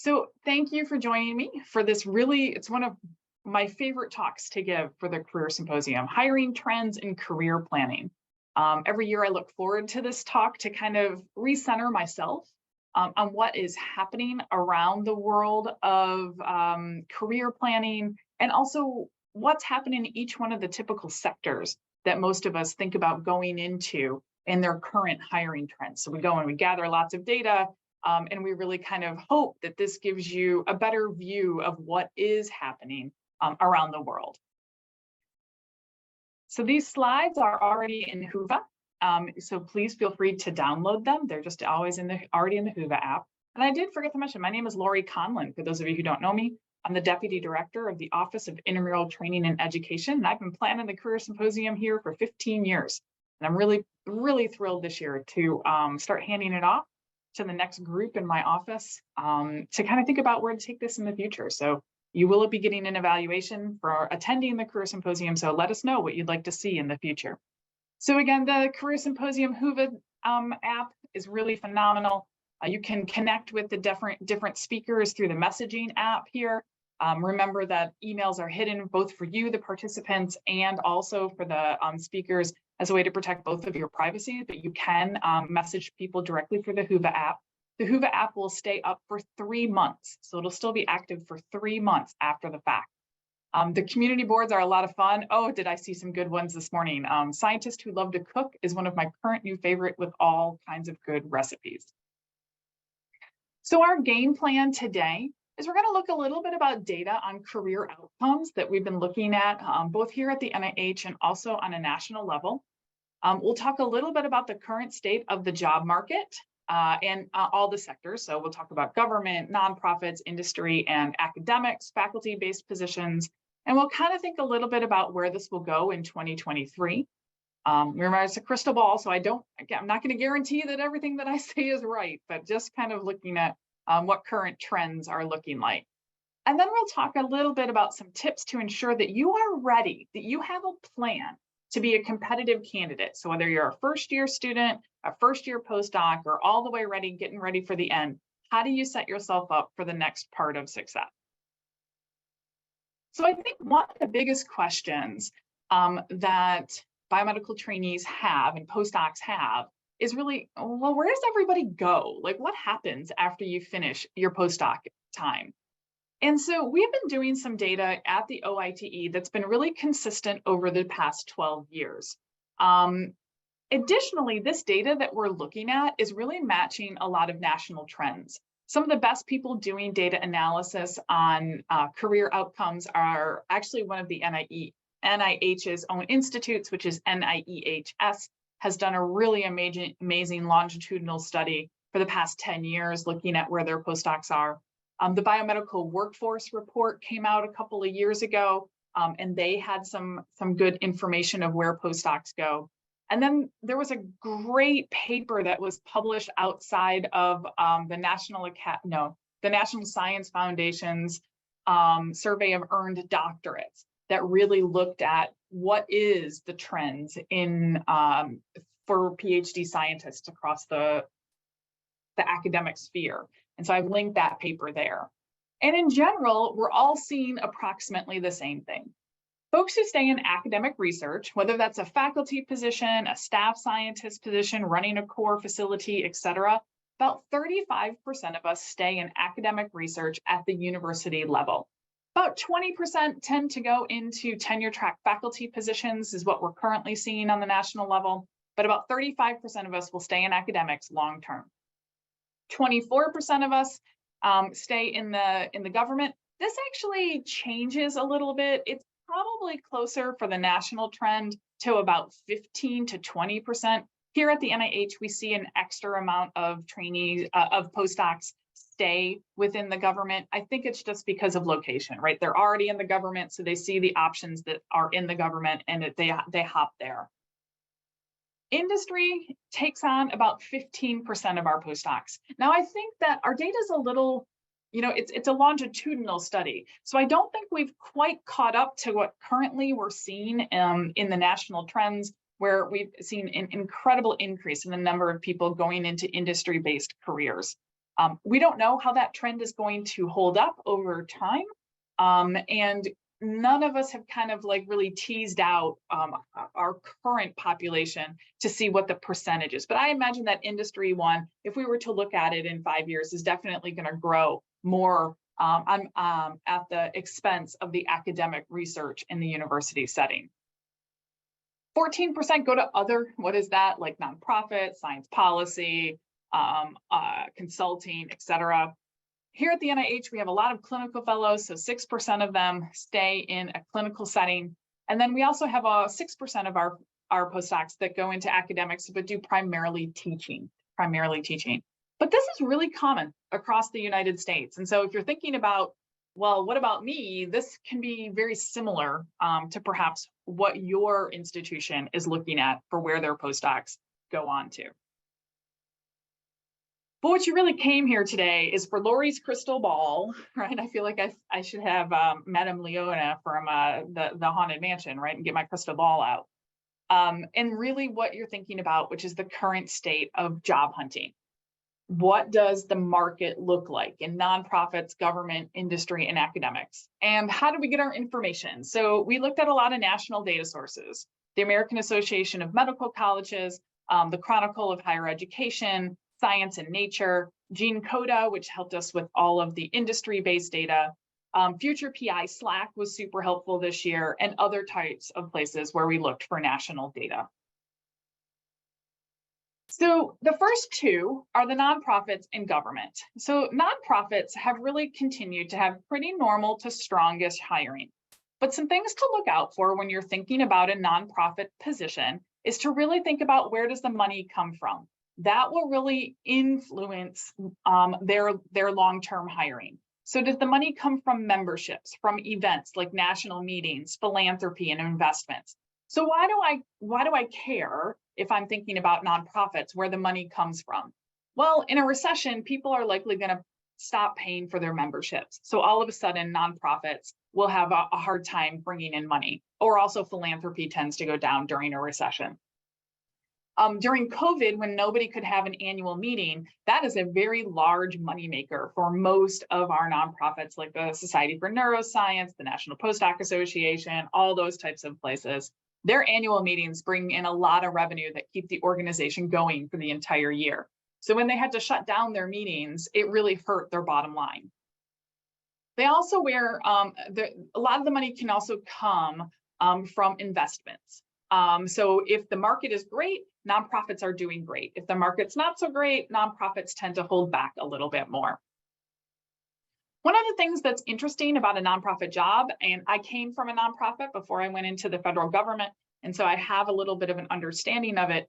So thank you for joining me for this it's one of my favorite talks to give for the Career Symposium, Hiring Trends in Career Planning. Every year I look forward to this talk to kind of recenter myself on what is happening around the world of career planning, and also what's happening in each one of the typical sectors that most of us think about going into in their current hiring trends. So we go and we gather lots of data, and we really kind of hope that this gives you a better view of what is happening around the world. So these slides are already in Whova, so please feel free to download them. They're just always already in the Whova app. And I did forget to mention, my name is Lori Conlon. For those of you who don't know me, I'm the Deputy Director of the Office of Intramural Training and Education, and I've been planning the Career Symposium here for 15 years. And I'm really thrilled this year to start handing it off to the next group in my office to kind of think about where to take this in the future. So you will be getting an evaluation for attending the Career Symposium, so let us know what you'd like to see in the future. So again, the Career Symposium Whova app is really phenomenal. You can connect with the different speakers through the messaging app here. Remember that emails are hidden both for you, the participants, and also for the speakers as a way to protect both of your privacy, but you can message people directly through the Whova app. The Whova app will stay up for 3 months, so it'll still be active for 3 months after the fact. The community boards are a lot of fun. Oh, did I see some good ones this morning? Scientists Who Love to Cook is one of my current new favorite with all kinds of good recipes. So our game plan today is we're going to look a little bit about data on career outcomes that we've been looking at both here at the NIH and also on a national level. We'll talk a little bit about the current state of the job market and all the sectors. So we'll talk about government, nonprofits, industry, and academics, faculty-based positions. And we'll kind of think a little bit about where this will go in 2023. Remember, it's a crystal ball, so I'm not going to guarantee that everything that I say is right, but just kind of looking at what current trends are looking like. And then we'll talk a little bit about some tips to ensure that you are ready, that you have a plan to be a competitive candidate. So whether you're a first-year student, a first-year postdoc, or all the way ready, getting ready for the end, how do you set yourself up for the next part of success? So I think one of the biggest questions that biomedical trainees have and postdocs have is really, well, where does everybody go? Like, what happens after you finish your postdoc time? And so we've been doing some data at the OITE that's been really consistent over the past 12 years. Additionally, this data that we're looking at is really matching a lot of national trends. Some of the best people doing data analysis on career outcomes are actually one of the NIH's own institutes, which is NIEHS, has done a really amazing longitudinal study for the past 10 years looking at where their postdocs are. The Biomedical Workforce Report came out a couple of years ago, and they had some good information of where postdocs go. And then there was a great paper that was published outside of the National Science Foundation's survey of earned doctorates that really looked at what is the trends in for PhD scientists across the academic sphere. And so I've linked that paper there. And in general, we're all seeing approximately the same thing. Folks who stay in academic research, whether that's a faculty position, a staff scientist position, running a core facility, et cetera, about 35% of us stay in academic research at the university level. About 20% tend to go into tenure track faculty positions is what we're currently seeing on the national level, but about 35% of us will stay in academics long term. 24% of us stay in the government. This actually changes a little bit. It's probably closer for the national trend to about 15 to 20%. Here at the NIH, we see an extra amount of trainees, of postdocs stay within the government. I think it's just because of location, right? They're already in the government, so they see the options that are in the government and they hop there. Industry takes on about 15% of our postdocs. Now, I think that our data is a little, it's a longitudinal study. So I don't think we've quite caught up to what currently we're seeing in the national trends, where we've seen an incredible increase in the number of people going into industry-based careers. We don't know how that trend is going to hold up over time. And none of us have kind of like really teased out our current population to see what the percentage is. But I imagine that industry one, if we were to look at it in 5 years, is definitely going to grow more at the expense of the academic research in the university setting. 14% go to other, what is that? Like nonprofit, science policy, consulting, et cetera. Here at the NIH, we have a lot of clinical fellows, so 6% of them stay in a clinical setting. And then we also have 6% of our postdocs that go into academics, but do primarily teaching. But this is really common across the United States. And so if you're thinking about, well, what about me? This can be very similar to perhaps what your institution is looking at for where their postdocs go on to. But what you really came here today is for Lori's crystal ball, right? I feel like I should have Madame Leona from the Haunted Mansion, right? And get my crystal ball out. And really what you're thinking about, which is the current state of job hunting. What does the market look like in nonprofits, government, industry, and academics? And how do we get our information? So we looked at a lot of national data sources, the American Association of Medical Colleges, the Chronicle of Higher Education, Science and Nature, GeneCoda, which helped us with all of the industry-based data. Future PI Slack was super helpful this year, and other types of places where we looked for national data. So the first two are the nonprofits and government. So nonprofits have really continued to have pretty normal to strongish hiring. But some things to look out for when you're thinking about a nonprofit position is to really think about, where does the money come from? That will really influence their long-term hiring. So does the money come from memberships, from events like national meetings, philanthropy, and investments? So why do I care if I'm thinking about nonprofits, where the money comes from? Well, in a recession, people are likely going to stop paying for their memberships. So all of a sudden, nonprofits will have a hard time bringing in money, or also philanthropy tends to go down during a recession. During COVID, when nobody could have an annual meeting, that is a very large moneymaker for most of our nonprofits, like the Society for Neuroscience, the National Postdoc Association, all those types of places. Their annual meetings bring in a lot of revenue that keep the organization going for the entire year. So when they had to shut down their meetings, it really hurt their bottom line. They also a lot of the money can also come from investments. So if the market is great, nonprofits are doing great. If the market's not so great, nonprofits tend to hold back a little bit more. One of the things that's interesting about a nonprofit job, and I came from a nonprofit before I went into the federal government, and so I have a little bit of an understanding of it,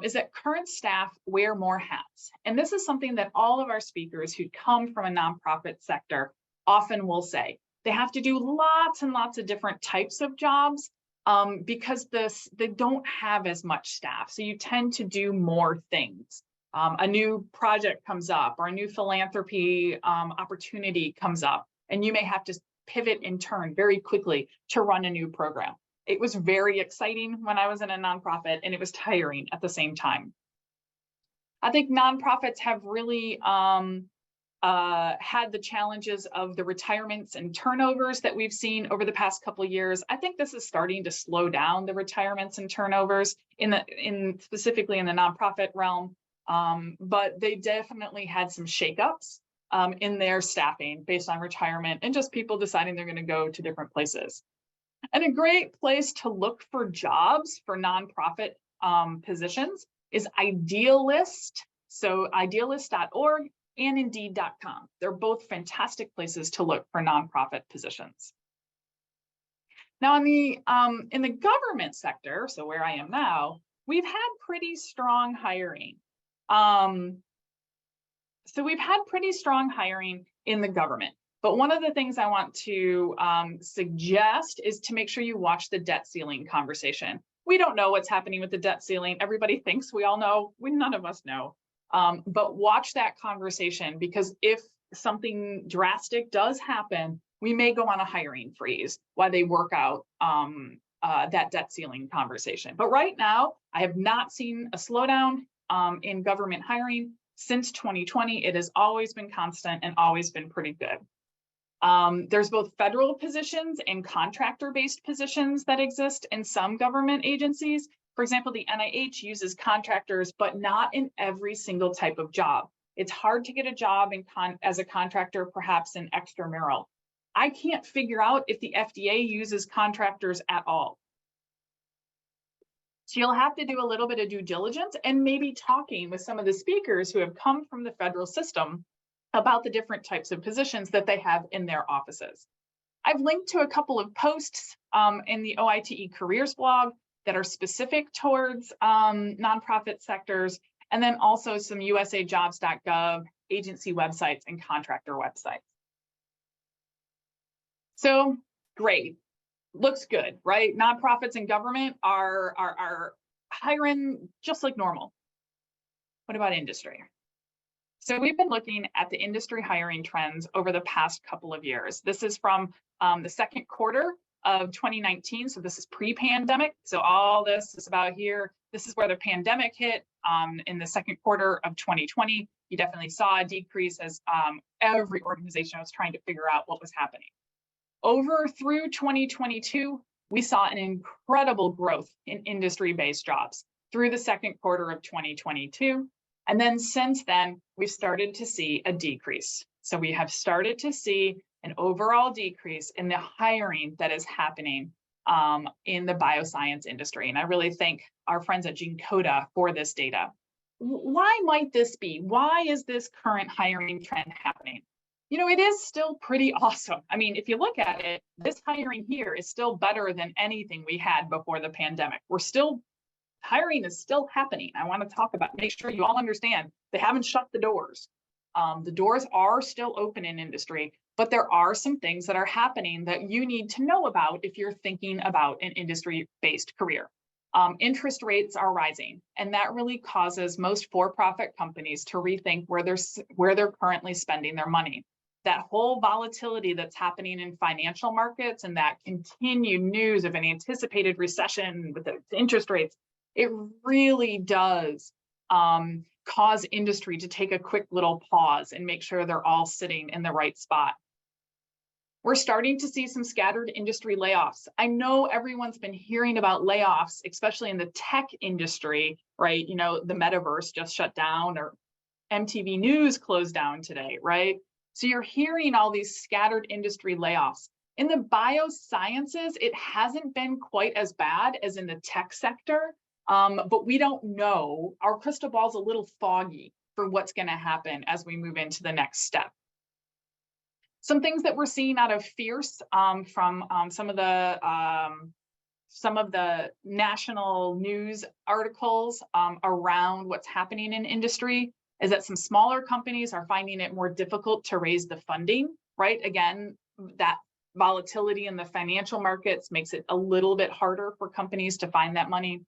is that current staff wear more hats. And this is something that all of our speakers who come from a nonprofit sector often will say. They have to do lots and lots of different types of jobs because they don't have as much staff. So you tend to do more things. A new project comes up, or a new philanthropy opportunity comes up, and you may have to pivot and turn very quickly to run a new program. It was very exciting when I was in a nonprofit, and it was tiring at the same time. I think nonprofits have really had the challenges of the retirements and turnovers that we've seen over the past couple of years. I think this is starting to slow down the retirements and turnovers specifically in the nonprofit realm. But they definitely had some shakeups in their staffing based on retirement and just people deciding they're going to go to different places. And a great place to look for jobs for nonprofit positions is Idealist. So idealist.org and Indeed.com. They're both fantastic places to look for nonprofit positions. Now, in the government sector, so where I am now, we've had pretty strong hiring. So we've had pretty strong hiring in the government. But one of the things I want to suggest is to make sure you watch the debt ceiling conversation. We don't know what's happening with the debt ceiling. Everybody thinks we all know. None of us know. But watch that conversation, because if something drastic does happen, we may go on a hiring freeze while they work out that debt ceiling conversation. But right now, I have not seen a slowdown in government hiring. Since 2020, it has always been constant and always been pretty good. There's both federal positions and contractor-based positions that exist in some government agencies. For example, the NIH uses contractors, but not in every single type of job. It's hard to get a job as a contractor, perhaps in extramural. I can't figure out if the FDA uses contractors at all. So you'll have to do a little bit of due diligence and maybe talking with some of the speakers who have come from the federal system about the different types of positions that they have in their offices. I've linked to a couple of posts in the OITE careers blog that are specific towards nonprofit sectors, and then also some usajobs.gov agency websites and contractor websites. So great, looks good, right? Nonprofits and government are hiring just like normal. What about industry? So we've been looking at the industry hiring trends over the past couple of years. This is from the second quarter of 2019. So this is pre-pandemic. So all this is about here. This is where the pandemic hit in the second quarter of 2020. You definitely saw a decrease as every organization was trying to figure out what was happening. Over through 2022, we saw an incredible growth in industry-based jobs through the second quarter of 2022. And then since then, we've started to see a decrease. So we have started to see an overall decrease in the hiring that is happening in the bioscience industry. And I really thank our friends at GeneCoda for this data. Why might this be? Why is this current hiring trend happening? You know, it is still pretty awesome. I mean, if you look at it, this hiring here is still better than anything we had before the pandemic. Hiring is still happening. I want to talk about, make sure you all understand, they haven't shut the doors. The doors are still open in industry, but there are some things that are happening that you need to know about if you're thinking about an industry-based career. Interest rates are rising, and that really causes most for-profit companies to rethink where they're currently spending their money. That whole volatility that's happening in financial markets and that continued news of an anticipated recession with the interest rates, it really does cause industry to take a quick little pause and make sure they're all sitting in the right spot. We're starting to see some scattered industry layoffs. I know everyone's been hearing about layoffs, especially in the tech industry, right? You know, the metaverse just shut down, or MTV News closed down today, right? So you're hearing all these scattered industry layoffs. In the biosciences, it hasn't been quite as bad as in the tech sector, but we don't know. Our crystal ball's a little foggy for what's going to happen as we move into the next step. Some things that we're seeing out of Fierce from some of the national news articles around what's happening in industry is that some smaller companies are finding it more difficult to raise the funding, right? Again, that volatility in the financial markets makes it a little bit harder for companies to find that money.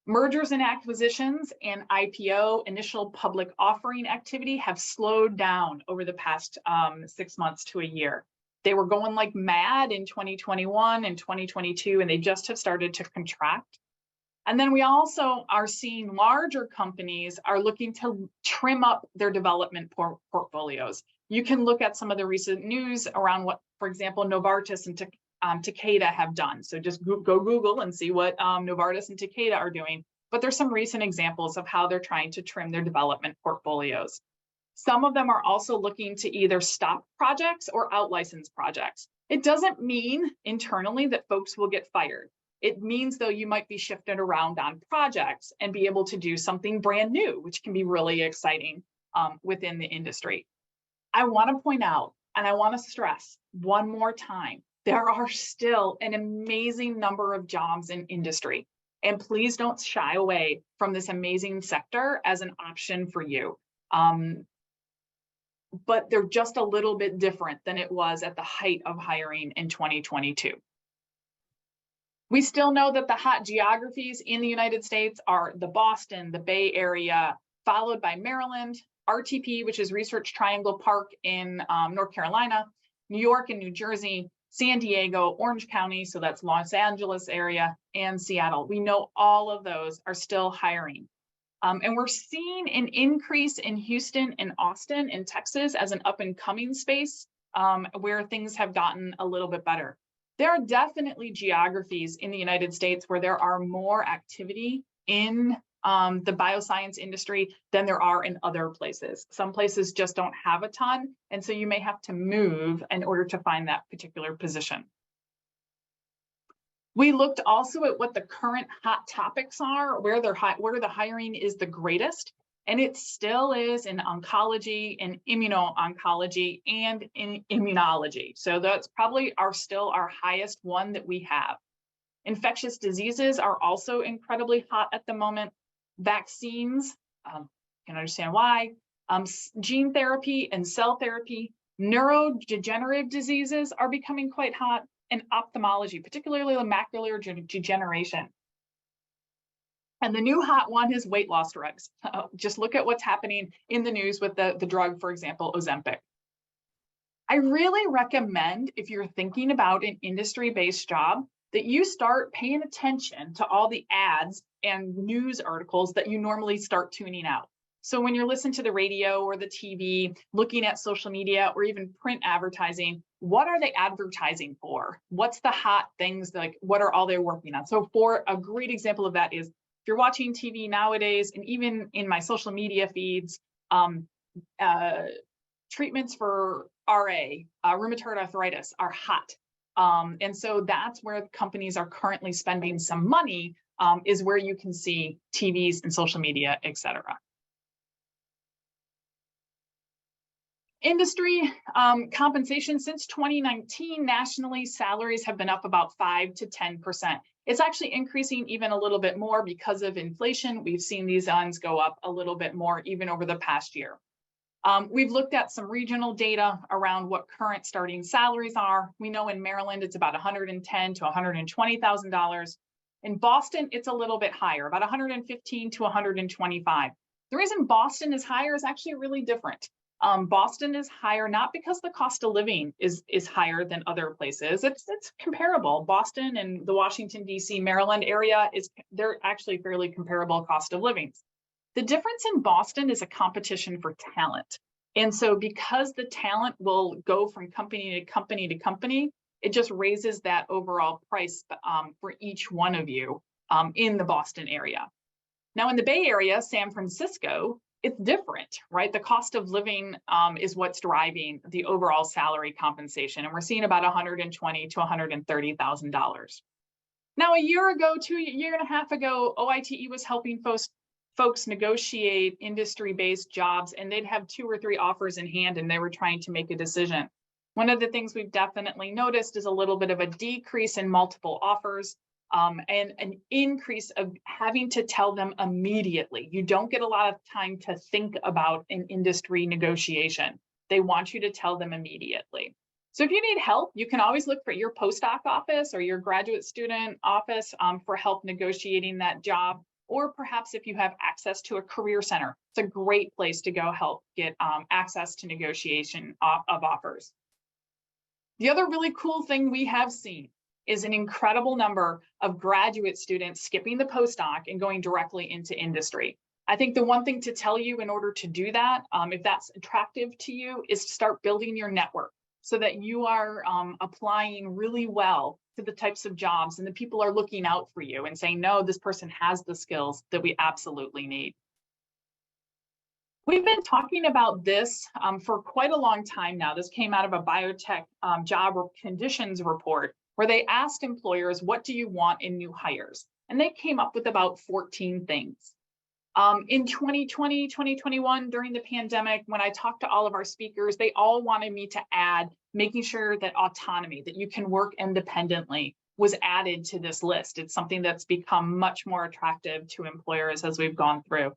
Mergers and acquisitions and IPO, initial public offering activity, have slowed down over the past 6 months to a year. They were going like mad in 2021 and 2022, and they just have started to contract. And then we also are seeing larger companies are looking to trim up their development portfolios. You can look at some of the recent news around what, for example, Novartis and Takeda have done. So just go Google and see what Novartis and Takeda are doing. But there's some recent examples of how they're trying to trim their development portfolios. Some of them are also looking to either stop projects or out-license projects. It doesn't mean internally that folks will get fired. It means, though, you might be shifted around on projects and be able to do something brand new, which can be really exciting within the industry. I want to point out, and I want to stress one more time, there are still an amazing number of jobs in industry. And please don't shy away from this amazing sector as an option for you. But they're just a little bit different than it was at the height of hiring in 2022. We still know that the hot geographies in the United States are the Boston, the Bay Area, followed by Maryland, RTP, which is Research Triangle Park in North Carolina, New York and New Jersey, San Diego, Orange County, so that's Los Angeles area, and Seattle. We know all of those are still hiring. And we're seeing an increase in Houston and Austin in Texas as an up and coming space where things have gotten a little bit better. There are definitely geographies in the United States where there are more activity in the bioscience industry than there are in other places. Some places just don't have a ton, and so you may have to move in order to find that particular position. We looked also at what the current hot topics are, where the hiring is the greatest, and it still is in oncology and immuno-oncology and in immunology. So that's probably still our highest one that we have. Infectious diseases are also incredibly hot at the moment. Vaccines, can understand why. Gene therapy and cell therapy, neurodegenerative diseases are becoming quite hot, and ophthalmology, particularly macular degeneration. And the new hot one is weight loss drugs. Just look at what's happening in the news with the drug, for example, Ozempic. I really recommend, if you're thinking about an industry-based job, that you start paying attention to all the ads and news articles that you normally start tuning out. So when you're listening to the radio or the TV, looking at social media or even print advertising, what are they advertising for? What's the hot things, like what are all they working on? So for a great example of that is, if you're watching TV nowadays, and even in my social media feeds, treatments for RA, rheumatoid arthritis are hot. And so that's where companies are currently spending some money, is where you can see TVs and social media, et cetera. Industry compensation since 2019, nationally, salaries have been up about 5 to 10%. It's actually increasing even a little bit more because of inflation. We've seen these ends go up a little bit more even over the past year. We've looked at some regional data around what current starting salaries are. We know in Maryland, it's about $110,000 to $120,000. In Boston, it's a little bit higher, about $115,000 to $125,000. The reason Boston is higher is actually really different. Boston is higher, not because the cost of living is higher than other places. It's comparable. Boston and the Washington, D.C., Maryland area, they're actually fairly comparable cost of livings. The difference in Boston is a competition for talent. And so because the talent will go from company to company to company, it just raises that overall price for each one of you in the Boston area. Now in the Bay Area, San Francisco, it's different, right? The cost of living is what's driving the overall salary compensation. And we're seeing about $120,000 to $130,000. Now, a year and a half ago, OITE was helping folks negotiate industry-based jobs, and they'd have 2 or 3 offers in hand, and they were trying to make a decision. One of the things we've definitely noticed is a little bit of a decrease in multiple offers. And an increase of having to tell them immediately. You don't get a lot of time to think about an industry negotiation. They want you to tell them immediately. So if you need help, you can always look for your postdoc office or your graduate student office for help negotiating that job. Or perhaps if you have access to a career center, it's a great place to go help get access to negotiation of offers. The other really cool thing we have seen is an incredible number of graduate students skipping the postdoc and going directly into industry. I think the one thing to tell you in order to do that, if that's attractive to you, is to start building your network so that you are applying really well to the types of jobs and the people are looking out for you and saying, no, this person has the skills that we absolutely need. We've been talking about this for quite a long time now. This came out of a biotech job conditions report, where they asked employers, what do you want in new hires? And they came up with about 14 things. In 2020, 2021, during the pandemic, when I talked to all of our speakers, they all wanted me to add making sure that autonomy, that you can work independently, was added to this list. It's something that's become much more attractive to employers as we've gone through.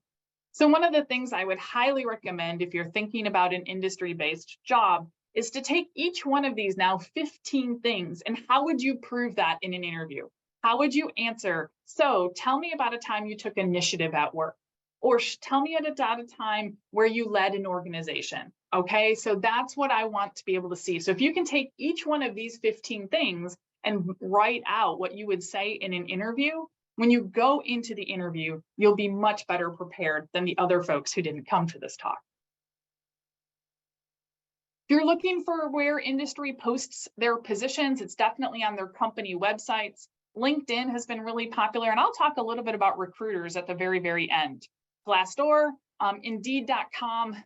So one of the things I would highly recommend if you're thinking about an industry-based job is to take each one of these now 15 things, and how would you prove that in an interview? How would you answer? So tell me about a time you took initiative at work, or tell me about a time where you led an organization. Okay, so that's what I want to be able to see. So if you can take each one of these 15 things and write out what you would say in an interview, when you go into the interview, you'll be much better prepared than the other folks who didn't come to this talk. If you're looking for where industry posts their positions, it's definitely on their company websites. LinkedIn has been really popular, and I'll talk a little bit about recruiters at the very, very end. Glassdoor, Indeed.com,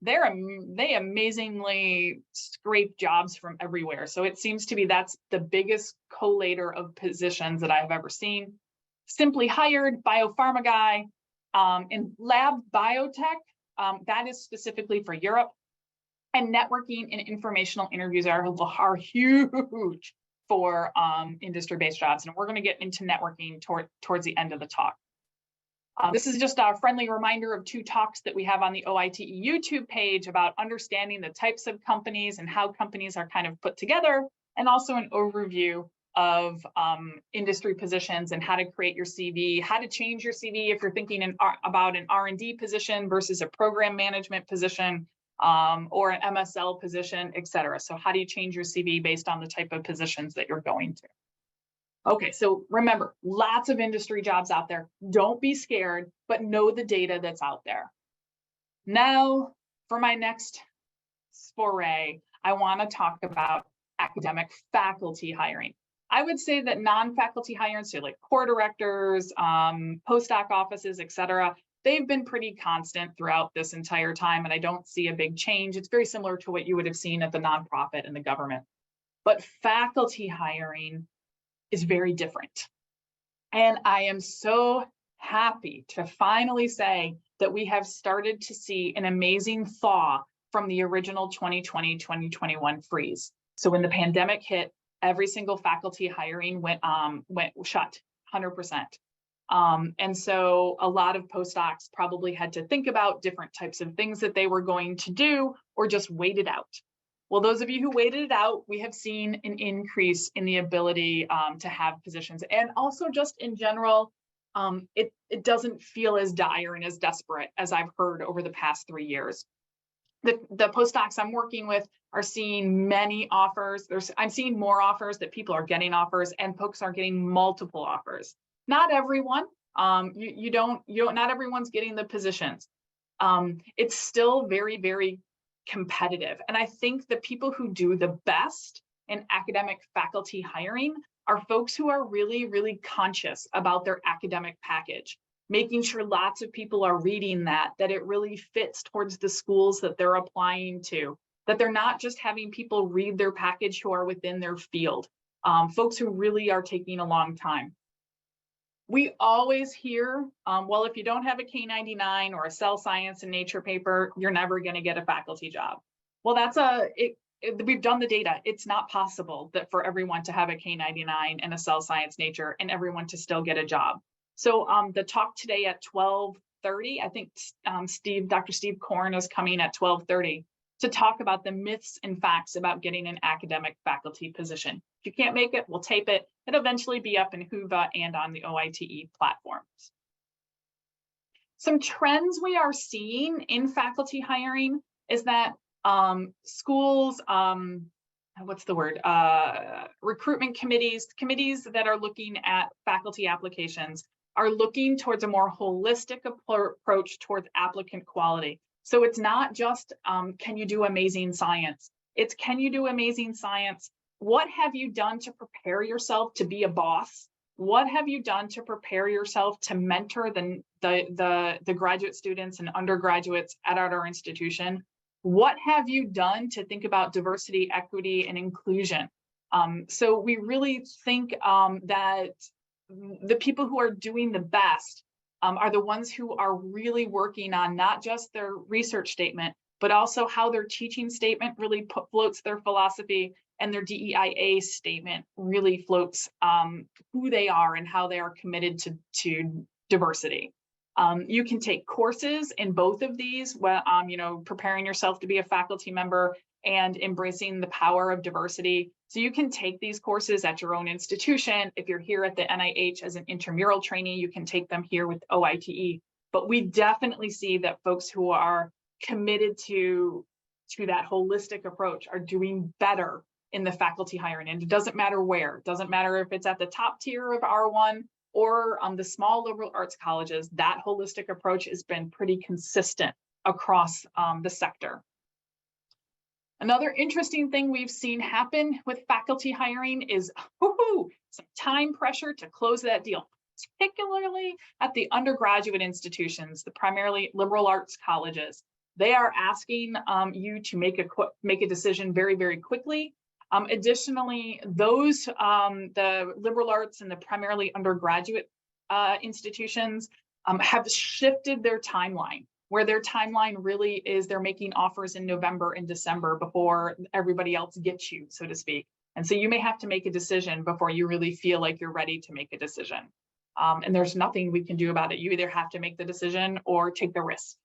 they amazingly scrape jobs from everywhere. So it seems to be that's the biggest collator of positions that I've ever seen. Simply Hired, Biopharma Guy, and Lab Biotech, that is specifically for Europe. And networking and informational interviews are huge for industry-based jobs. And we're going to get into networking towards the end of the talk. This is just a friendly reminder of 2 talks that we have on the OITE YouTube page about understanding the types of companies and how companies are kind of put together, and also an overview of industry positions and how to create your CV, how to change your CV if you're thinking about an R&D position versus a program management position, or an MSL position, et cetera. So how do you change your CV based on the type of positions that you're going to? Okay, so remember, lots of industry jobs out there. Don't be scared, but know the data that's out there. Now, for my next foray, I want to talk about academic faculty hiring. I would say that non-faculty hiring, so like core directors, postdoc offices, et cetera, they've been pretty constant throughout this entire time, and I don't see a big change. It's very similar to what you would have seen at the nonprofit and the government. But faculty hiring is very different. And I am so happy to finally say that we have started to see an amazing thaw from the original 2020-2021 freeze. So when the pandemic hit, every single faculty hiring went shut 100%. And so a lot of postdocs probably had to think about different types of things that they were going to do, or just wait it out. Well, those of you who waited it out, we have seen an increase in the ability to have positions. And also just in general, it doesn't feel as dire and as desperate as I've heard over the past 3 years. The postdocs I'm working with are seeing many offers. I'm seeing more offers, that people are getting offers, and folks are getting multiple offers. Not everyone, not everyone's getting the positions. It's still very, very competitive. And I think the people who do the best in academic faculty hiring are folks who are really, really conscious about their academic package, making sure lots of people are reading that it really fits towards the schools that they're applying to, that they're not just having people read their package who are within their field, folks who really are taking a long time. We always hear, well, if you don't have a K99 or a cell science and nature paper, you're never going to get a faculty job. Well, we've done the data. It's not possible that for everyone to have a K99 and a cell science nature and everyone to still get a job. So the talk today at 12:30, I think Dr. Steve Korn is coming at 12:30 to talk about the myths and facts about getting an academic faculty position. If you can't make it, we'll tape it. It'll eventually be up in Whova and on the OITE platforms. Some trends we are seeing in faculty hiring is that schools, recruitment committees that are looking at faculty applications are looking towards a more holistic approach towards applicant quality. So it's not just, can you do amazing science? It's, can you do amazing science? What have you done to prepare yourself to be a boss? What have you done to prepare yourself to mentor the graduate students and undergraduates at our institution? What have you done to think about diversity, equity, and inclusion? So we really think that the people who are doing the best are the ones who are really working on not just their research statement, but also how their teaching statement really floats their philosophy, and their DEIA statement really floats who they are and how they are committed to diversity. You can take courses in both of these, preparing yourself to be a faculty member and embracing the power of diversity. So you can take these courses at your own institution. If you're here at the NIH as an intramural trainee, you can take them here with OITE. But we definitely see that folks who are committed to that holistic approach are doing better in the faculty hiring. And it doesn't matter where. It doesn't matter if it's at the top tier of R1 or the small liberal arts colleges, that holistic approach has been pretty consistent across the sector. Another interesting thing we've seen happen with faculty hiring is some time pressure to close that deal, particularly at the undergraduate institutions, the primarily liberal arts colleges. They are asking you to make a decision very, very quickly. Additionally, those the liberal arts and the primarily undergraduate institutions have shifted their timeline, where their timeline really is they're making offers in November and December before everybody else gets you, so to speak. And so you may have to make a decision before you really feel like you're ready to make a decision. And there's nothing we can do about it. You either have to make the decision or take the risk.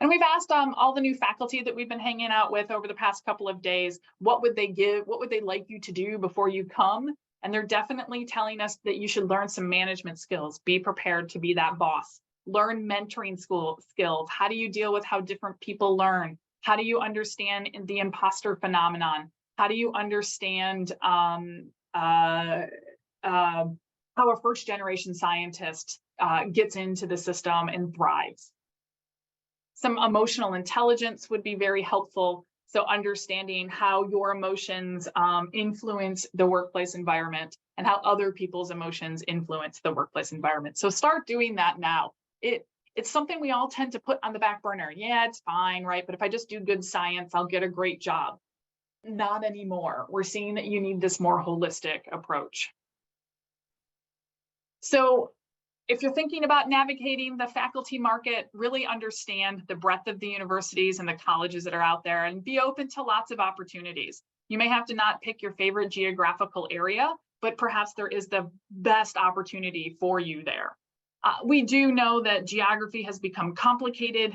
And we've asked all the new faculty that we've been hanging out with over the past couple of days, what would they like you to do before you come? And they're definitely telling us that you should learn some management skills, be prepared to be that boss, learn mentoring skills. How do you deal with how different people learn? How do you understand the imposter phenomenon? How do you understand how a first generation scientist gets into the system and thrives? Some emotional intelligence would be very helpful. So understanding how your emotions influence the workplace environment and how other people's emotions influence the workplace environment. So start doing that now. It's something we all tend to put on the back burner. Yeah, it's fine, right? But if I just do good science, I'll get a great job. Not anymore. We're seeing that you need this more holistic approach. So if you're thinking about navigating the faculty market, really understand the breadth of the universities and the colleges that are out there and be open to lots of opportunities. You may have to not pick your favorite geographical area, but perhaps there is the best opportunity for you there. We do know that geography has become complicated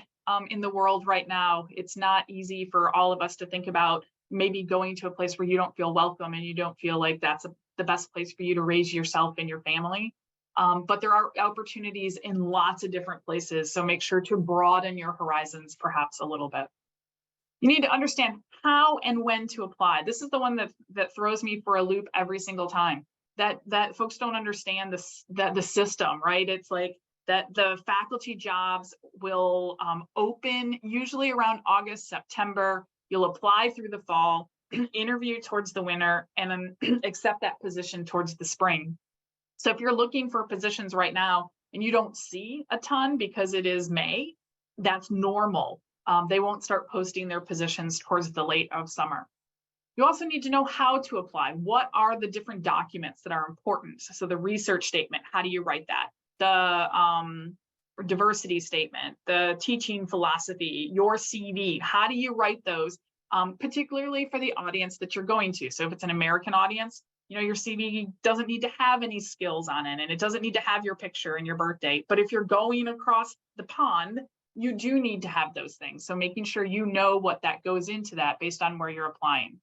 in the world right now. It's not easy for all of us to think about maybe going to a place where you don't feel welcome and you don't feel like that's the best place for you to raise yourself and your family. But there are opportunities in lots of different places, so make sure to broaden your horizons perhaps a little bit. You need to understand how and when to apply. This is the one that throws me for a loop every single time. That folks don't understand the system, right? It's like that the faculty jobs will open usually around August, September. You'll apply through the fall, interview towards the winter, and then accept that position towards the spring. So if you're looking for positions right now and you don't see a ton because it is May, that's normal. They won't start posting their positions towards the late of summer. You also need to know how to apply. What are the different documents that are important? So the research statement, how do you write that? The diversity statement, the teaching philosophy, your CV, how do you write those, particularly for the audience that you're going to? So if it's an American audience, you know, your CV doesn't need to have any skills on it, and it doesn't need to have your picture and your birth date. But if you're going across the pond, you do need to have those things. So making sure you know what that goes into that based on where you're applying.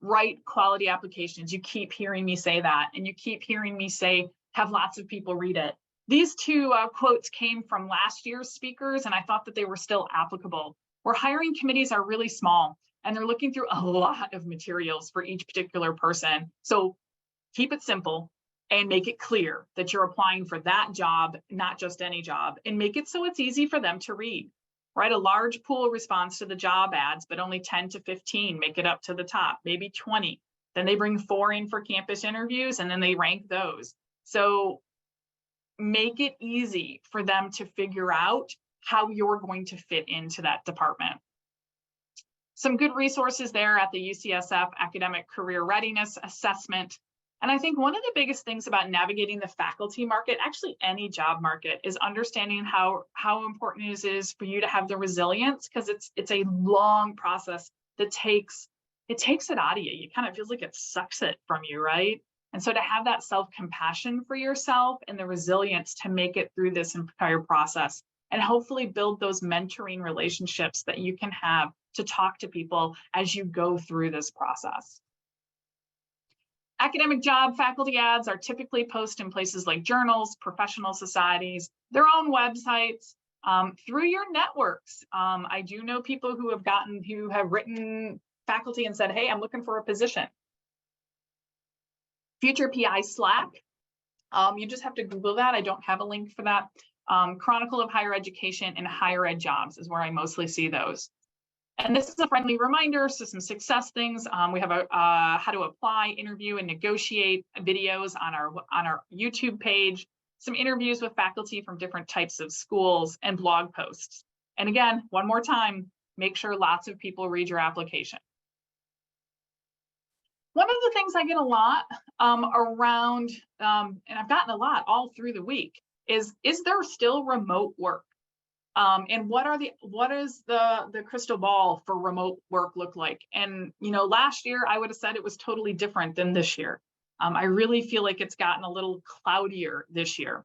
Write quality applications. You keep hearing me say that, and you keep hearing me say, have lots of people read it. These two quotes came from last year's speakers, and I thought that they were still applicable. Where hiring committees are really small, and they're looking through a lot of materials for each particular person. So keep it simple and make it clear that you're applying for that job, not just any job, and make it so it's easy for them to read. Write a large pool response to the job ads, but only 10 to 15 make it up to the top, maybe 20. Then they bring 4 in for campus interviews, and then they rank those. So make it easy for them to figure out how you're going to fit into that department. Some good resources there at the UCSF Academic Career Readiness Assessment. And I think one of the biggest things about navigating the faculty market, actually any job market, is understanding how important it is for you to have the resilience, because it's a long process that takes it out of you. You kind of feels like it sucks it from you, right? And so to have that self-compassion for yourself and the resilience to make it through this entire process, and hopefully build those mentoring relationships that you can have to talk to people as you go through this process. Academic job faculty ads are typically posted in places like journals, professional societies, their own websites, through your networks. I do know people who have written faculty and said, hey, I'm looking for a position. Future PI Slack You just have to Google that. I don't have a link for that. Chronicle of Higher Education and Higher Ed Jobs is where I mostly see those. And this is a friendly reminder, so some success things. We have a how to apply, interview, and negotiate videos on our YouTube page, some interviews with faculty from different types of schools, and blog posts. And again, one more time, make sure lots of people read your application. One of the things I get a lot around, and I've gotten a lot all through the week, is there still remote work? And what is the crystal ball for remote work look like? And last year I would have said it was totally different than this year. I really feel like it's gotten a little cloudier this year.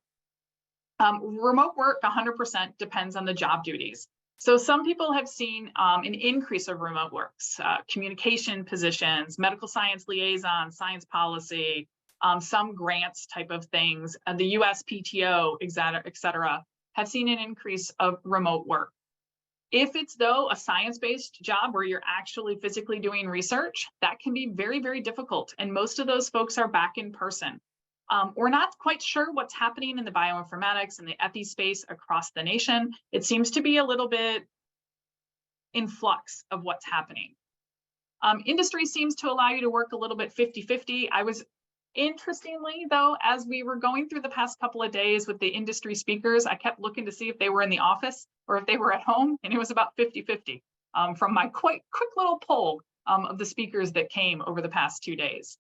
Remote work 100% depends on the job duties. So some people have seen an increase of remote works, communication positions, medical science liaison, science policy, some grants type of things, the USPTO, et cetera, have seen an increase of remote work. If it's, though, a science-based job where you're actually physically doing research, that can be very, very difficult. And most of those folks are back in person. We're not quite sure what's happening in the bioinformatics and the epi space across the nation. It seems to be a little bit in flux of what's happening. Industry seems to allow you to work a little bit 50-50. Interestingly, though, as we were going through the past couple of days with the industry speakers, I kept looking to see if they were in the office or if they were at home, and it was about 50-50 from my quick little poll of the speakers that came over the past 2 days.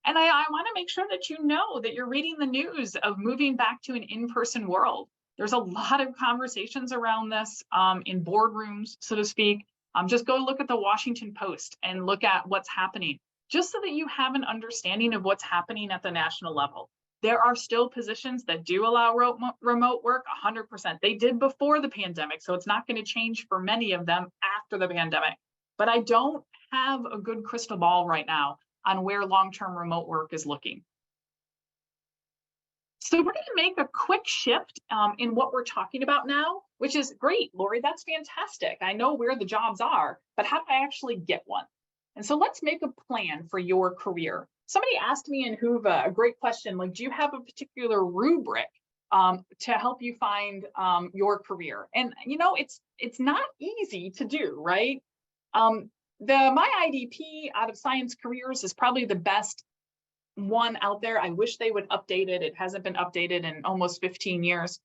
And I want to make sure that you know that you're reading the news of moving back to an in-person world. There's a lot of conversations around this in boardrooms, so to speak. Just go look at the Washington Post and look at what's happening, just so that you have an understanding of what's happening at the national level. There are still positions that do allow remote work 100%. They did before the pandemic, so it's not going to change for many of them after the pandemic. But I don't have a good crystal ball right now on where long-term remote work is looking. So we're going to make a quick shift in what we're talking about now, which is great, Lori, that's fantastic. I know where the jobs are, but how do I actually get one? And so let's make a plan for your career. Somebody asked me in Whova a great question, like, do you have a particular rubric to help you find your career? And it's not easy to do, right? My IDP out of science careers is probably the best one out there. I wish they would update it. It hasn't been updated in almost 15 years.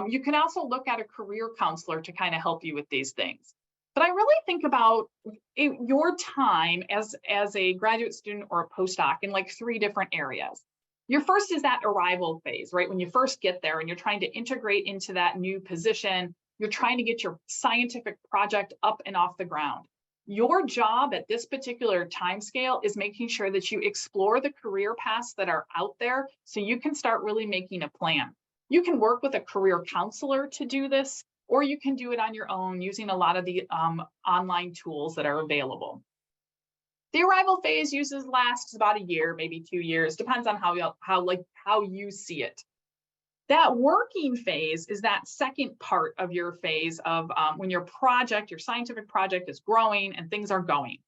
You can also look at a career counselor to kind of help you with these things. But I really think about your time as a graduate student or a postdoc in like 3 different areas. Your first is that arrival phase, right? When you first get there and you're trying to integrate into that new position, you're trying to get your scientific project up and off the ground. Your job at this particular time scale is making sure that you explore the career paths that are out there so you can start really making a plan. You can work with a career counselor to do this, or you can do it on your own using a lot of the online tools that are available. The arrival phase lasts about a year, maybe 2 years, depends on how you see it. That working phase is that second part of your phase of when your scientific project is growing and things are going.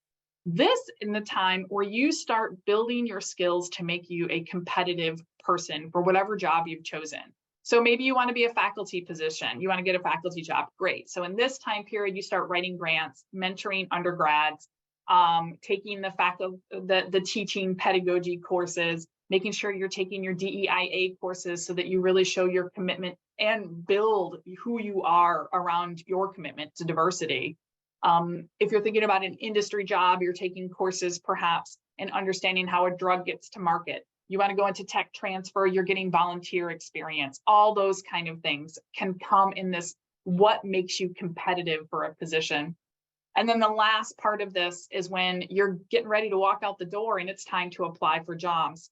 This is the time where you start building your skills to make you a competitive person for whatever job you've chosen. So maybe you want to be a faculty position, you want to get a faculty job, great. So in this time period, you start writing grants, mentoring undergrads, taking the teaching pedagogy courses, making sure you're taking your DEIA courses so that you really show your commitment and build who you are around your commitment to diversity. If you're thinking about an industry job, you're taking courses perhaps and understanding how a drug gets to market. You want to go into tech transfer, you're getting volunteer experience. All those kind of things can come in this, what makes you competitive for a position. And then the last part of this is when you're getting ready to walk out the door and it's time to apply for jobs.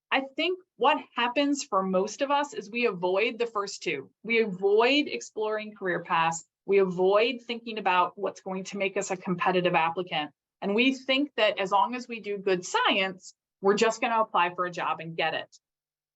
I think what happens for most of us is we avoid the first two. We avoid exploring career paths. We avoid thinking about what's going to make us a competitive applicant. And we think that as long as we do good science, we're just going to apply for a job and get it.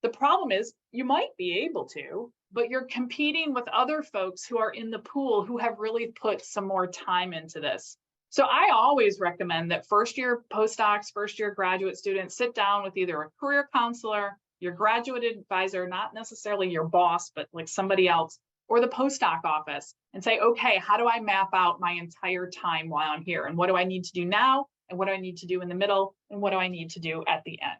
The problem is you might be able to, but you're competing with other folks who are in the pool who have really put some more time into this. So I always recommend that first year postdocs, first year graduate students sit down with either a career counselor, your graduate advisor, not necessarily your boss, but like somebody else, or the postdoc office, and say, okay, how do I map out my entire time while I'm here? And what do I need to do now? And what do I need to do in the middle? And what do I need to do at the end?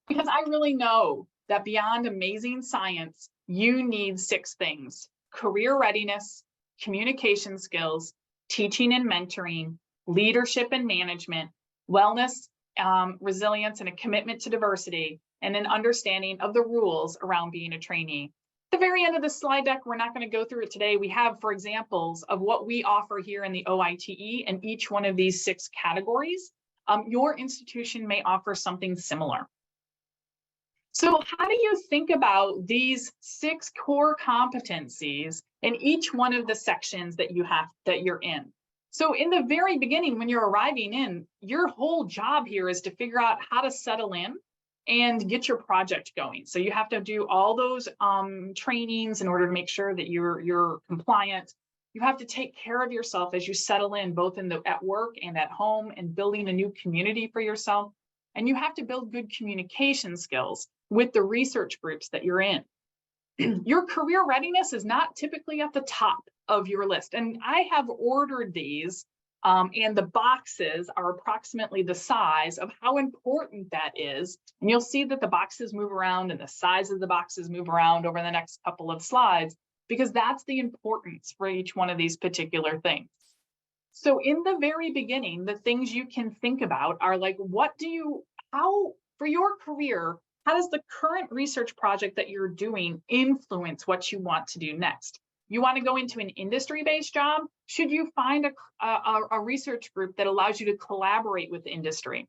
Because I really know that beyond amazing science, you need 6 things: career readiness, communication skills, teaching and mentoring, leadership and management, wellness, resilience, and a commitment to diversity, and an understanding of the rules around being a trainee. At the very end of the slide deck, we're not going to go through it today. We have, for examples of what we offer here in the OITE and each one of these 6 categories. Your institution may offer something similar. So how do you think about these 6 core competencies in each one of the sections that you're in? So in the very beginning, when you're arriving in, your whole job here is to figure out how to settle in and get your project going. So you have to do all those trainings in order to make sure that you're compliant. You have to take care of yourself as you settle in, both at work and at home, and building a new community for yourself. And you have to build good communication skills with the research groups that you're in. Your career readiness is not typically at the top of your list. And I have ordered these, and the boxes are approximately the size of how important that is. And you'll see that the boxes move around and the size of the boxes move around over the next couple of slides, because that's the importance for each one of these particular things. So in the very beginning, the things you can think about are like, for your career, how does the current research project that you're doing influence what you want to do next? You want to go into an industry-based job? Should you find a research group that allows you to collaborate with the industry?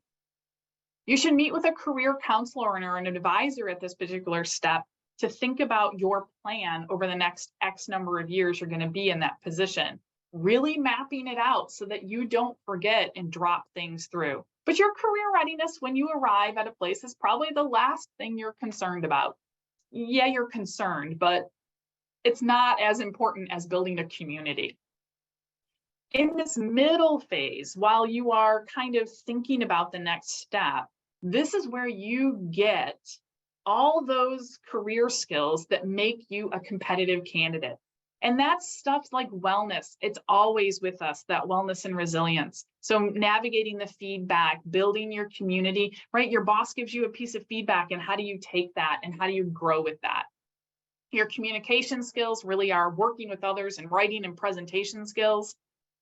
You should meet with a career counselor or an advisor at this particular step to think about your plan over the next X number of years you're going to be in that position. Really mapping it out so that you don't forget and drop things through. But your career readiness when you arrive at a place is probably the last thing you're concerned about. Yeah, you're concerned, but it's not as important as building a community. In this middle phase, while you are kind of thinking about the next step, this is where you get all those career skills that make you a competitive candidate. And that's stuff like wellness. It's always with us, that wellness and resilience. So navigating the feedback, building your community, right? Your boss gives you a piece of feedback, and how do you take that and how do you grow with that? Your communication skills really are working with others and writing and presentation skills.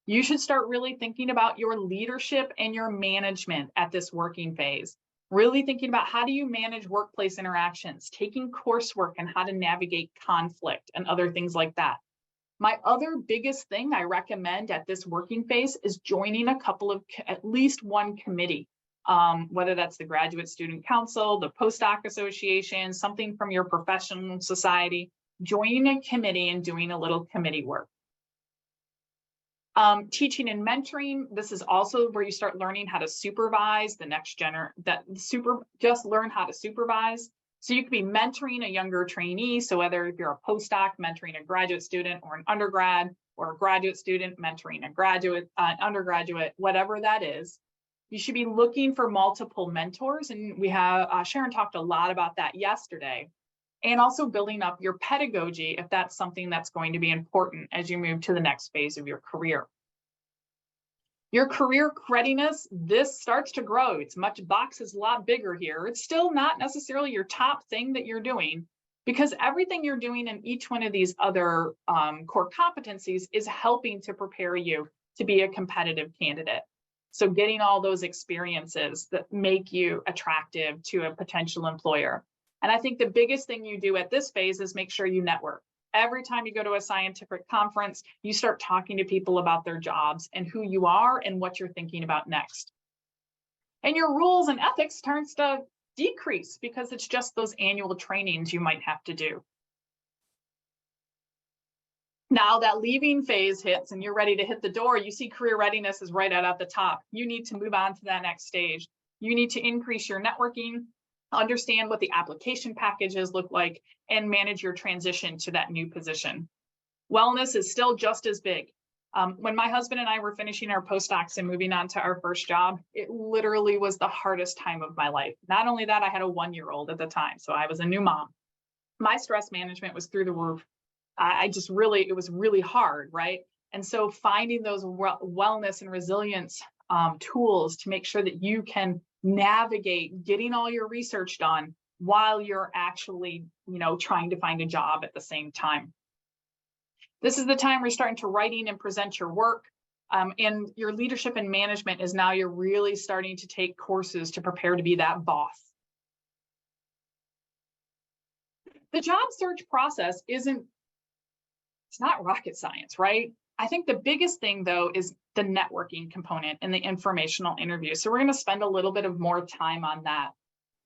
You should start really thinking about your leadership and your management at this working phase. Really thinking about how do you manage workplace interactions, taking coursework and how to navigate conflict and other things like that. My other biggest thing I recommend at this working phase is joining a couple of, at least one committee, whether that's the Graduate Student Council, the Postdoc Association, something from your professional society, joining a committee and doing a little committee work. Teaching and mentoring, this is also where you start learning how to supervise the next just learn how to supervise. So you could be mentoring a younger trainee. So whether if you're a postdoc mentoring a graduate student, or an undergrad, or a graduate student mentoring a graduate, undergraduate, whatever that is, you should be looking for multiple mentors. And we have, Sharon talked a lot about that yesterday. And also building up your pedagogy if that's something that's going to be important as you move to the next phase of your career. Your career readiness, this starts to grow. Box is a lot bigger here. It's still not necessarily your top thing that you're doing, because everything you're doing in each one of these other core competencies is helping to prepare you to be a competitive candidate. So getting all those experiences that make you attractive to a potential employer. And I think the biggest thing you do at this phase is make sure you network. Every time you go to a scientific conference, you start talking to people about their jobs and who you are and what you're thinking about next. And your rules and ethics starts to decrease because it's just those annual trainings you might have to do. Now that leaving phase hits and you're ready to hit the door, you see career readiness is right out at the top. You need to move on to that next stage. You need to increase your networking, understand what the application packages look like, and manage your transition to that new position. Wellness is still just as big. When my husband and I were finishing our postdocs and moving on to our first job, it literally was the hardest time of my life. Not only that, I had a 1-year-old at the time, so I was a new mom. My stress management was through the roof. It was really hard, right? And so finding those wellness and resilience tools to make sure that you can navigate getting all your research done while you're actually, trying to find a job at the same time. This is the time where you're starting to writing and present your work. And your leadership and management is now you're really starting to take courses to prepare to be that boss. The job search process it's not rocket science, right? I think the biggest thing though is the networking component and the informational interview. So we're going to spend a little bit of more time on that.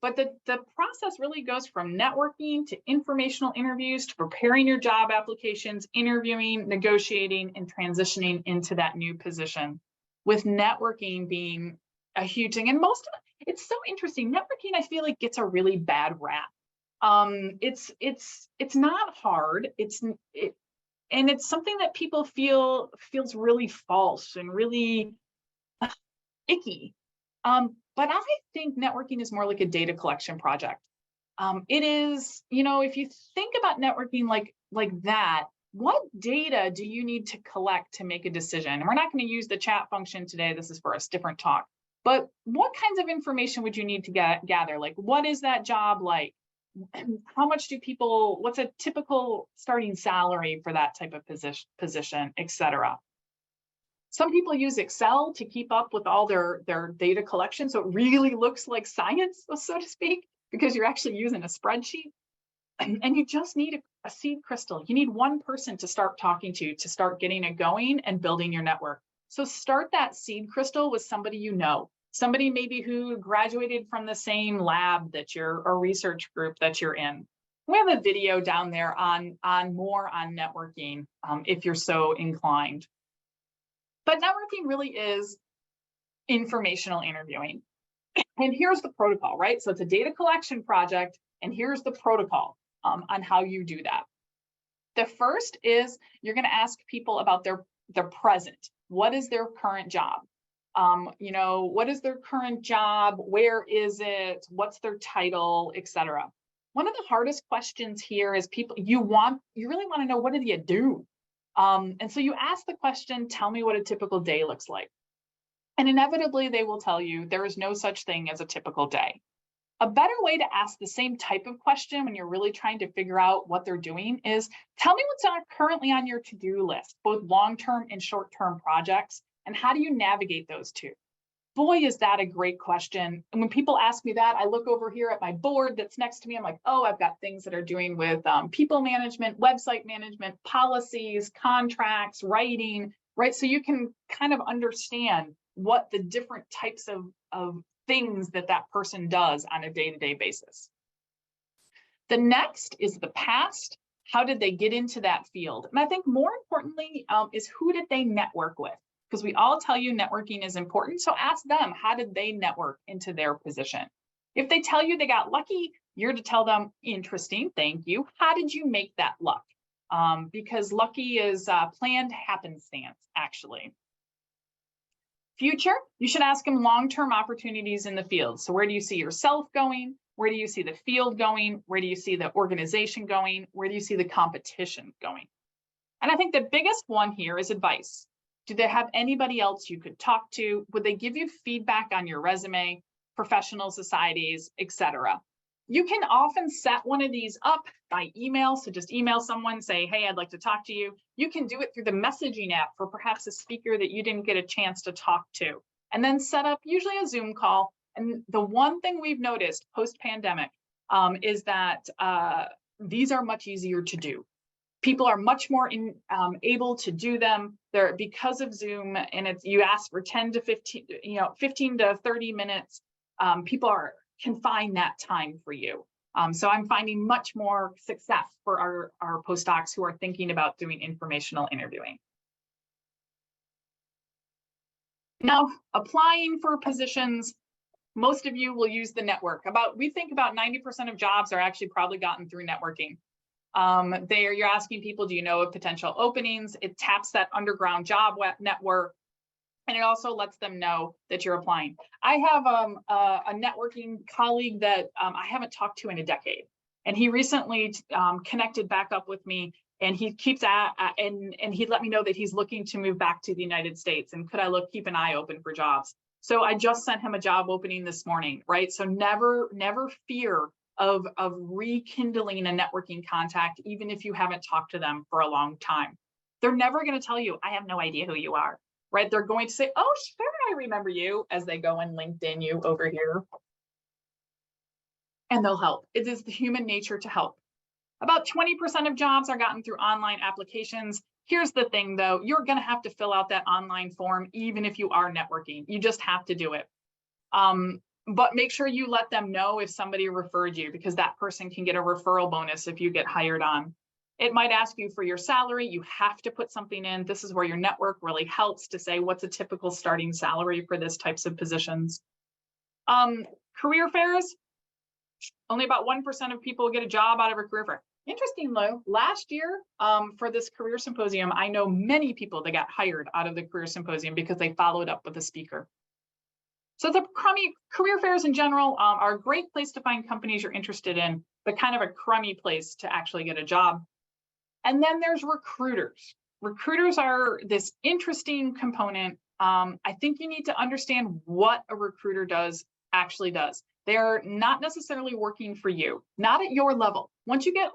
But the process really goes from networking to informational interviews to preparing your job applications, interviewing, negotiating, and transitioning into that new position, with networking being a huge thing. And it's so interesting. Networking, I feel like, gets a really bad rap. It's not hard. And it's something that people feels really false and really icky. But I think networking is more like a data collection project. It is, if you think about networking like that, what data do you need to collect to make a decision? And we're not going to use the chat function today. This is for a different talk. But what kinds of information would you need to gather? Like, what is that job like? How much what's a typical starting salary for that type of position, et cetera. Some people use Excel to keep up with all their data collection. So it really looks like science, so to speak, because you're actually using a spreadsheet. And you just need a seed crystal. You need one person to start talking to start getting it going and building your network. So start that seed crystal with somebody you know. Somebody maybe who graduated from the same lab or research group that you're in. We have a video down there on more on networking if you're so inclined. But networking really is informational interviewing. And here's the protocol, right? So it's a data collection project, and here's the protocol on how you do that. The first is you're going to ask people about their present. What is their current job? What is their current job? Where is it? What's their title, etc. One of the hardest questions here is you really want to know, what do you do? And so you ask the question, tell me what a typical day looks like. And inevitably they will tell you there is no such thing as a typical day. A better way to ask the same type of question when you're really trying to figure out what they're doing is, tell me what's currently on your to-do list, both long-term and short-term projects. And how do you navigate those two? Boy, is that a great question. And when people ask me that, I look over here at my board that's next to me. I'm like, oh, I've got things that are doing with people management, website management, policies, contracts, writing, right? So you can kind of understand what the different types of things that person does on a day-to-day basis. The next is the past. How did they get into that field? And I think more importantly is, who did they network with? Because we all tell you networking is important. So ask them, how did they network into their position? If they tell you they got lucky, you're to tell them, interesting, thank you. How did you make that luck? Because lucky is planned happenstance, actually. Future, you should ask them long-term opportunities in the field. So where do you see yourself going? Where do you see the field going? Where do you see the organization going? Where do you see the competition going? And I think the biggest one here is advice. Do they have anybody else you could talk to? Would they give you feedback on your resume, professional societies, etc.? You can often set one of these up by email. So just email someone, say, hey, I'd like to talk to you. You can do it through the messaging app for perhaps a speaker that you didn't get a chance to talk to, and then set up usually a Zoom call. And the one thing we've noticed post-pandemic is that these are much easier to do. People are much more able to do them. They're because of Zoom, and you ask for 10 to 15, 15 to 30 minutes. People can find that time for you. So I'm finding much more success for our postdocs who are thinking about doing informational interviewing. Now, applying for positions, most of you will use the network. We think about 90% of jobs are actually probably gotten through networking. You're asking people, do you know of potential openings? It taps that underground job network, and it also lets them know that you're applying. I have a networking colleague that I haven't talked to in a decade, and he recently connected back up with me, and he keeps and he let me know that he's looking to move back to the United States, and could I keep an eye open for jobs? So I just sent him a job opening this morning, right? So never fear of rekindling a networking contact, even if you haven't talked to them for a long time. They're never going to tell you, I have no idea who you are, right? They're going to say, oh, sure, I remember you, as they go and LinkedIn you over here. And they'll help. It is the human nature to help. About 20% of jobs are gotten through online applications. Here's the thing though, you're gonna have to fill out that online form, even if you are networking. You just have to do it. But make sure you let them know if somebody referred you, because that person can get a referral bonus if you get hired on. It might ask you for your salary. You have to put something in. This is where your network really helps to say, what's a typical starting salary for this types of positions? Career fairs, only about 1% of people get a job out of a career fair. Interesting though, last year for this career symposium, I know many people that got hired out of the career symposium because they followed up with a speaker. So the crummy career fairs in general are a great place to find companies you're interested in, but kind of a crummy place to actually get a job. And then there's recruiters. Recruiters are this interesting component. I think you need to understand what a recruiter actually does. They're not necessarily working for you, not at your level. Once you get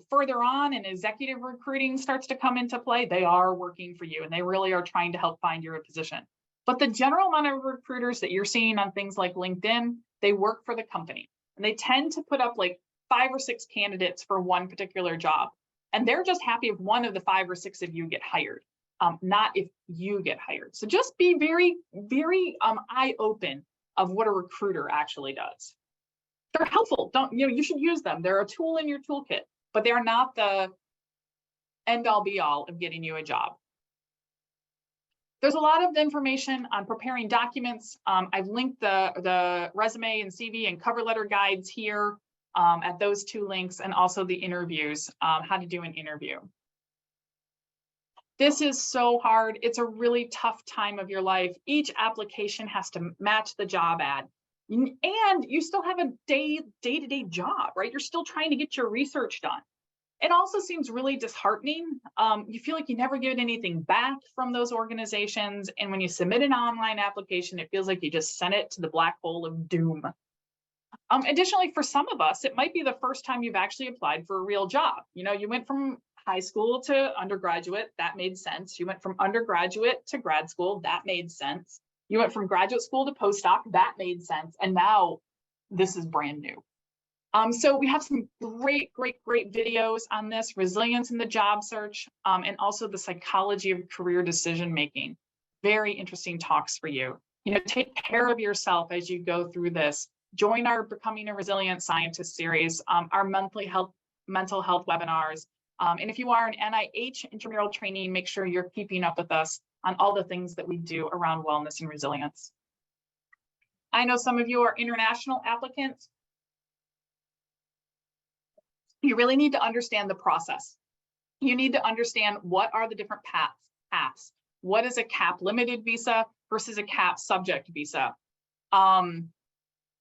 further on and executive recruiting starts to come into play, they are working for you and they really are trying to help find you a position. But the general amount of recruiters that you're seeing on things like LinkedIn, they work for the company and they tend to put up like 5 or 6 candidates for one particular job. And they're just happy if one of the 5 or 6 of you get hired, not if you get hired. So just be very, very eye-open of what a recruiter actually does. They're helpful. You should use them. They're a tool in your toolkit, but they're not the end-all be-all of getting you a job. There's a lot of information on preparing documents. I've linked the resume and CV and cover letter guides here at those 2 links, and also the interviews, how to do an interview. This is so hard. It's a really tough time of your life. Each application has to match the job ad. And you still have a day-to-day job, right? You're still trying to get your research done. It also seems really disheartening. You feel like you never get anything back from those organizations. And when you submit an online application, it feels like you just sent it to the black hole of doom. Additionally, for some of us, it might be the first time you've actually applied for a real job. You went from high school to undergraduate, that made sense. You went from undergraduate to grad school, that made sense. You went from graduate school to postdoc, that made sense. And now this is brand new. So we have some great videos on this, resilience in the job search, and also the psychology of career decision-making. Very interesting talks for you. Take care of yourself as you go through this. Join our Becoming a Resilient Scientist series, our monthly mental health webinars. And if you are an NIH intramural trainee, make sure you're keeping up with us on all the things that we do around wellness and resilience. I know some of you are international applicants. You really need to understand the process. You need to understand what are the different paths. What is a CAP limited visa versus a CAP subject visa?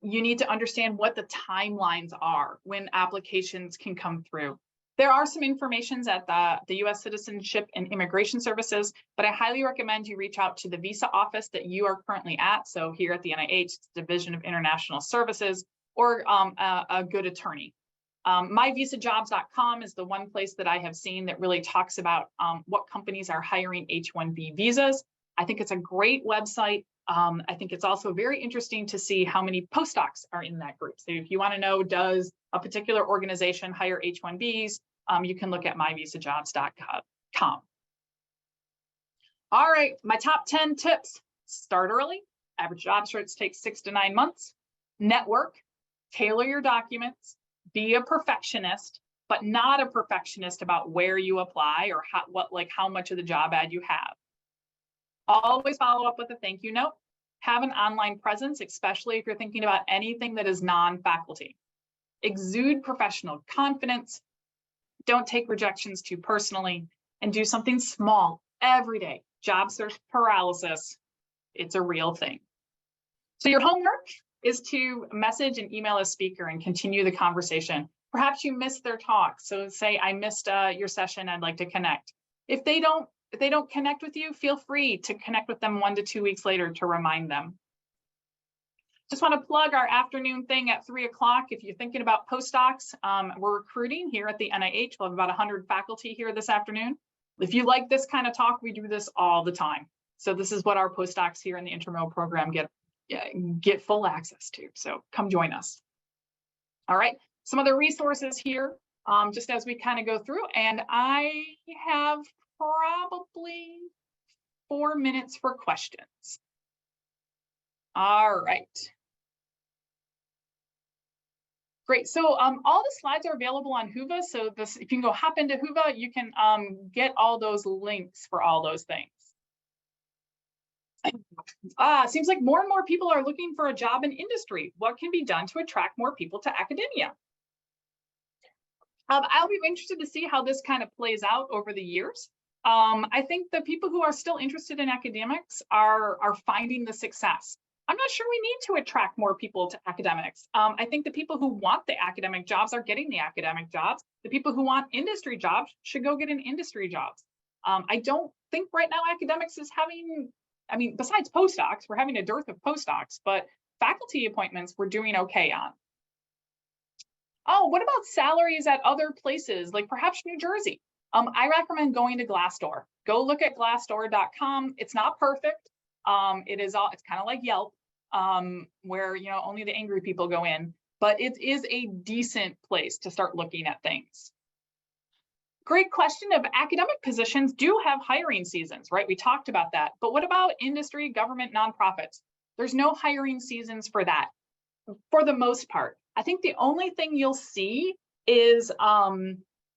You need to understand what the timelines are when applications can come through. There are some informations at the U.S. Citizenship and Immigration Services, but I highly recommend you reach out to the visa office that you are currently at. So here at the NIH, Division of International Services, or a good attorney. myvisajobs.com is the one place that I have seen that really talks about what companies are hiring H-1B visas. I think it's a great website. I think it's also very interesting to see how many postdocs are in that group. So if you want to know, does a particular organization hire H-1Bs, you can look at myvisajobs.com. All right, my top 10 tips. Start early. Average job search takes 6 to 9 months. Network, tailor your documents, be a perfectionist, but not a perfectionist about where you apply or how much of the job ad you have. Always follow up with a thank you note. Have an online presence, especially if you're thinking about anything that is non-faculty. Exude professional confidence. Don't take rejections too personally, and do something small every day. Job search paralysis, it's a real thing. So your homework is to message and email a speaker and continue the conversation. Perhaps you missed their talk, so say, I missed your session, I'd like to connect. If they don't connect with you, feel free to connect with them 1 to 2 weeks later to remind them. Just want to plug our afternoon thing at 3 o'clock. If you're thinking about postdocs, we're recruiting here at the NIH. We'll have about 100 faculty here this afternoon. If you like this kind of talk, we do this all the time. So this is what our postdocs here in the intramural program get full access to. So come join us. All right, some other resources here, just as we kind of go through, and I have probably 4 minutes for questions. All right. Great, so all the slides are available on Whova. So this, if you can go hop into Whova, you can get all those links for all those things. Seems like more and more people are looking for a job in industry. What can be done to attract more people to academia? I'll be interested to see how this kind of plays out over the years. I think the people who are still interested in academics are finding the success. I'm not sure we need to attract more people to academics. I think the people who want the academic jobs are getting the academic jobs. The people who want industry jobs should go get an industry jobs. I don't think right now academics is having, I mean, besides postdocs, we're having a dearth of postdocs, but faculty appointments we're doing okay on. Oh, what about salaries at other places, like perhaps New Jersey? I recommend going to Glassdoor. Go look at glassdoor.com. It's not perfect. It's kind of like Yelp, where only the angry people go in, but it is a decent place to start looking at things. Great question. Of academic positions do have hiring seasons, right? We talked about that, but what about industry, government, nonprofits? There's no hiring seasons for that, for the most part. I think the only thing you'll see is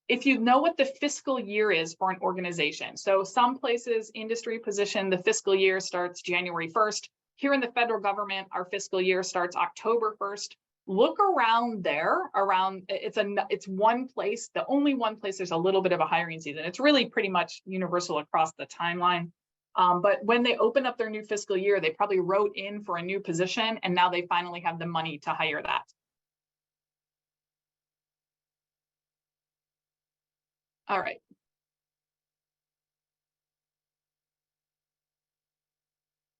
if you know what the fiscal year is for an organization. So some places, industry position, the fiscal year starts January 1st. Here in the federal government, our fiscal year starts October 1st. Look around there, it's one place, the only one place there's a little bit of a hiring season. It's really pretty much universal across the timeline. But when they open up their new fiscal year, they probably wrote in for a new position, and now they finally have the money to hire that. All right.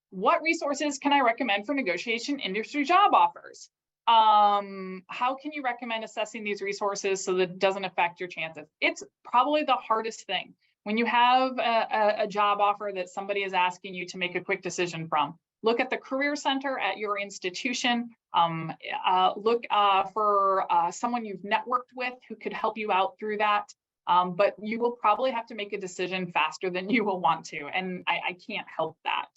What resources can I recommend for negotiation industry job offers? How can you recommend assessing these resources so that it doesn't affect your chances? It's probably the hardest thing. When you have a job offer that somebody is asking you to make a quick decision from, look at the Career Center at your institution. Look for someone you've networked with who could help you out through that. But you will probably have to make a decision faster than you will want to, and I can't help that.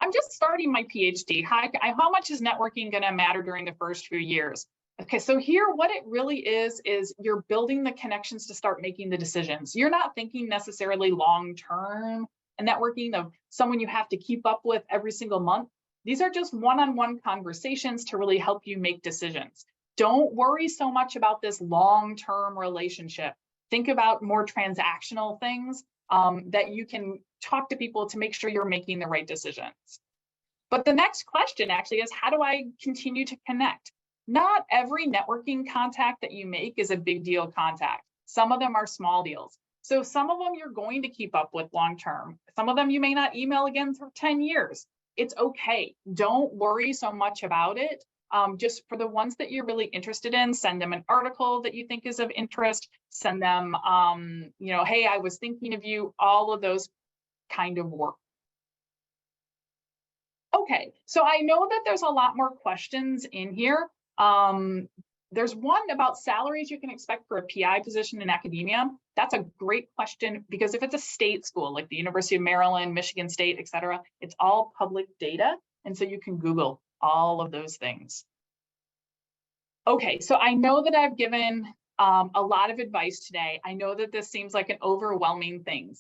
I'm just starting my PhD. How much is networking going to matter during the first few years? Okay, so here what it really is you're building the connections to start making the decisions. You're not thinking necessarily long-term networking of someone you have to keep up with every single month. These are just one-on-one conversations to really help you make decisions. Don't worry so much about this long-term relationship. Think about more transactional things that you can talk to people to make sure you're making the right decisions. But the next question actually is, how do I continue to connect? Not every networking contact that you make is a big deal contact. Some of them are small deals. So some of them you're going to keep up with long-term. Some of them you may not email again for 10 years. It's okay. Don't worry so much about it. Just for the ones that you're really interested in, send them an article that you think is of interest, send them, hey, I was thinking of you, all of those kind of work. Okay, so I know that there's a lot more questions in here. There's one about salaries you can expect for a PI position in academia. That's a great question because if it's a state school, like the University of Maryland, Michigan State, et cetera, it's all public data. And so you can Google all of those things. Okay, so I know that I've given a lot of advice today. I know that this seems like an overwhelming thing.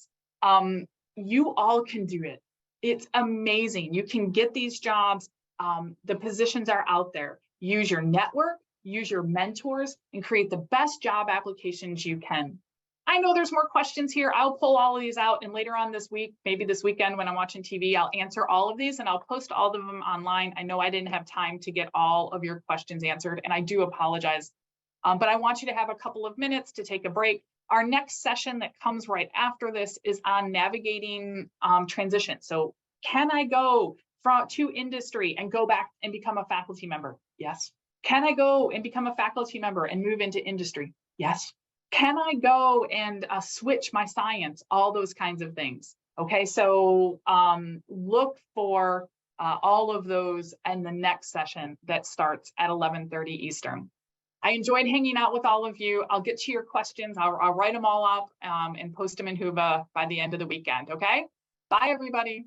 You all can do it. It's amazing. You can get these jobs. The positions are out there. Use your network, use your mentors, and create the best job applications you can. I know there's more questions here. I'll pull all of these out, and later on this week, maybe this weekend when I'm watching TV, I'll answer all of these and I'll post all of them online. I know I didn't have time to get all of your questions answered, and I do apologize. But I want you to have a couple of minutes to take a break. Our next session that comes right after this is on navigating transition. So can I go to industry and go back and become a faculty member? Yes. Can I go and become a faculty member and move into industry? Yes. Can I go and switch my science? All those kinds of things. Okay, so look for all of those in the next session that starts at 11:30 Eastern. I enjoyed hanging out with all of you. I'll get to your questions. I'll write them all up and post them in Whova by the end of the weekend, okay? Bye, everybody.